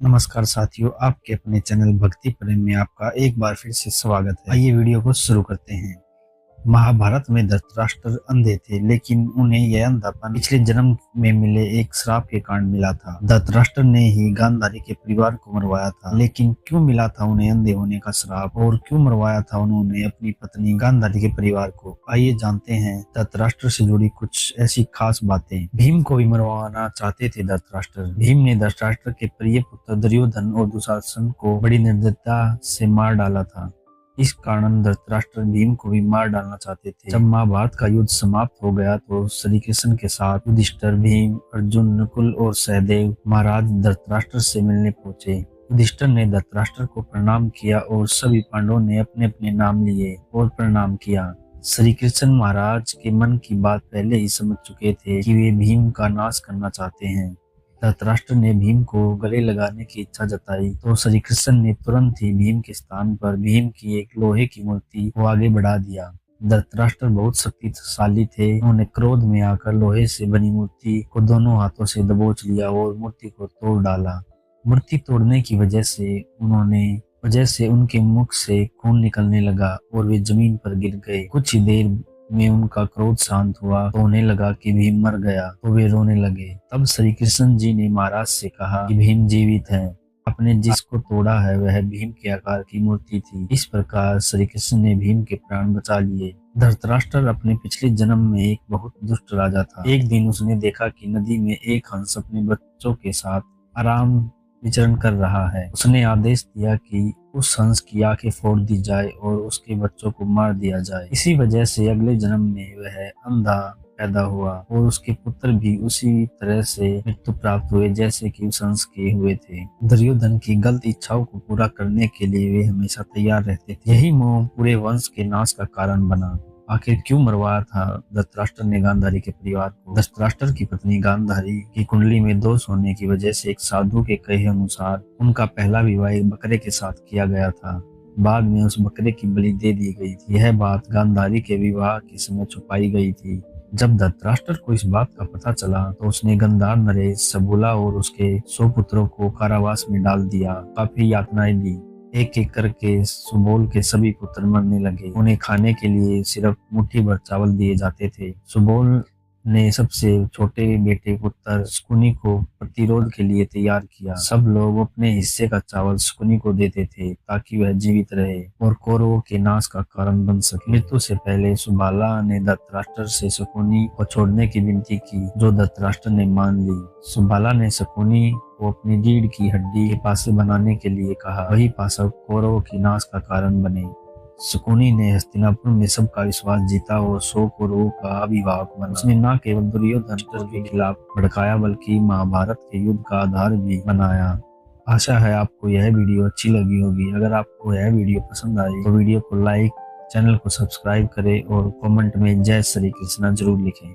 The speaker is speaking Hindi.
नमस्कार साथियों, आपके अपने चैनल भक्ति प्रेम में आपका एक बार फिर से स्वागत है। आइए वीडियो को शुरू करते हैं। महाभारत में धृतराष्ट्र अंधे थे, लेकिन उन्हें यह अंधापन पिछले जन्म में मिले एक श्राप के कारण मिला था। धृतराष्ट्र ने ही गांधारी के परिवार को मरवाया था, लेकिन क्यों मिला था उन्हें अंधे होने का श्राप, और क्यों मरवाया था उन्होंने अपनी पत्नी गांधारी के परिवार को? आइए जानते हैं धृतराष्ट्र से जुड़ी कुछ ऐसी खास बातें। भीम को भी मरवाना चाहते थे धृतराष्ट्र। भीम ने धृतराष्ट्र के प्रिय पुत्र दुर्योधन और दुशासन को बड़ी निर्दयता से मार डाला था। इस कारण धृतराष्ट्र भीम को भी मार डालना चाहते थे। जब महाभारत का युद्ध समाप्त हो गया तो श्री कृष्ण के साथ युधिष्ठिर, भीम, अर्जुन, नकुल और सहदेव महाराज धृतराष्ट्र से मिलने पहुंचे। युधिष्ठिर ने धृतराष्ट्र को प्रणाम किया और सभी पांडवों ने अपने अपने नाम लिए और प्रणाम किया। श्री कृष्ण महाराज के मन की बात पहले ही समझ चुके थे कि वे भीम का नाश करना चाहते हैं। धृतराष्ट्र ने भीम को गले लगाने की इच्छा जताई तो श्री कृष्ण ने तुरंत ही भीम के स्थान पर भीम की एक लोहे की मूर्ति को आगे बढ़ा दिया। धृतराष्ट्र बहुत शक्तिशाली थे। उन्होंने क्रोध में आकर लोहे से बनी मूर्ति को दोनों हाथों से दबोच लिया और मूर्ति को तोड़ डाला। मूर्ति तोड़ने की वजह से उनके मुख से खून निकलने लगा और वे जमीन पर गिर गए। कुछ ही देर में उनका क्रोध शांत हुआ तो उन्हें लगा कि भीम मर गया, तो वे रोने लगे। तब श्री कृष्ण जी ने महाराज से कहा कि भीम जीवित है। आपने जिसको तोड़ा है वह भीम के आकार की मूर्ति थी। इस प्रकार श्री कृष्ण ने भीम के प्राण बचा लिए। धृतराष्ट्र अपने पिछले जन्म में एक बहुत दुष्ट राजा था। एक दिन उसने देखा कि नदी में एक हंस अपने बच्चों के साथ आराम विचरण कर रहा है। उसने आदेश दिया कि उस हंस की आंखें फोड़ दी जाए और उसके बच्चों को मार दिया जाए। इसी वजह से अगले जन्म में वह अंधा पैदा हुआ और उसके पुत्र भी उसी तरह से मृत्यु प्राप्त हुए जैसे कि उस हंस के हुए थे। दुर्योधन की गलत इच्छाओं को पूरा करने के लिए वे हमेशा तैयार रहते थे। यही मोह पूरे वंश के नाश का कारण बना। आखिर क्यों मरवाया था धृतराष्ट्र ने गांधारी के परिवार को? धृतराष्ट्र की पत्नी गांधारी की कुंडली में दोष होने की वजह से एक साधु के कहे अनुसार उनका पहला विवाह एक बकरे के साथ किया गया था। बाद में उस बकरे की बलि दे दी गई थी। यह बात गांधारी के विवाह के समय छुपाई गई थी। जब धृतराष्ट्र को इस बात का पता चला तो उसने गंधार, नरेश, सबूला और उसके 100 पुत्रों को कारावास में डाल दिया। काफी यातनाएं दी। एक एक करके सुबोल के सभी पुत्र मरने लगे। उन्हें खाने के लिए सिर्फ मुट्ठी भर चावल दिए जाते थे। सुबोल ने सबसे छोटे बेटे पुत्र शकुनी को प्रतिरोध के लिए तैयार किया। सब लोग अपने हिस्से का चावल शकुनी को देते थे ताकि वह जीवित रहे और कौरवों के नाश का कारण बन सके। मृत्यु से पहले सुबाला ने धृतराष्ट्र से शकुनी को छोड़ने की विनती की, जो धृतराष्ट्र ने मान ली। सुबाला ने शकुनी को अपनी रीढ़ की हड्डी के पासे बनाने के लिए कहा। वही पासा कौरवों की नाश का कारण बने। शकुनी ने हस्तिनापुर में सबका विश्वास जीता और 100 कौरवों का अभिभावक बना। उसने न केवल दुर्योधन के खिलाफ भड़काया बल्कि महाभारत के युद्ध का आधार भी बनाया। आशा है आपको यह वीडियो अच्छी लगी होगी। अगर आपको यह वीडियो पसंद आई तो वीडियो को लाइक, चैनल को सब्सक्राइब करें और कमेंट में जय श्री कृष्णा जरूर लिखें।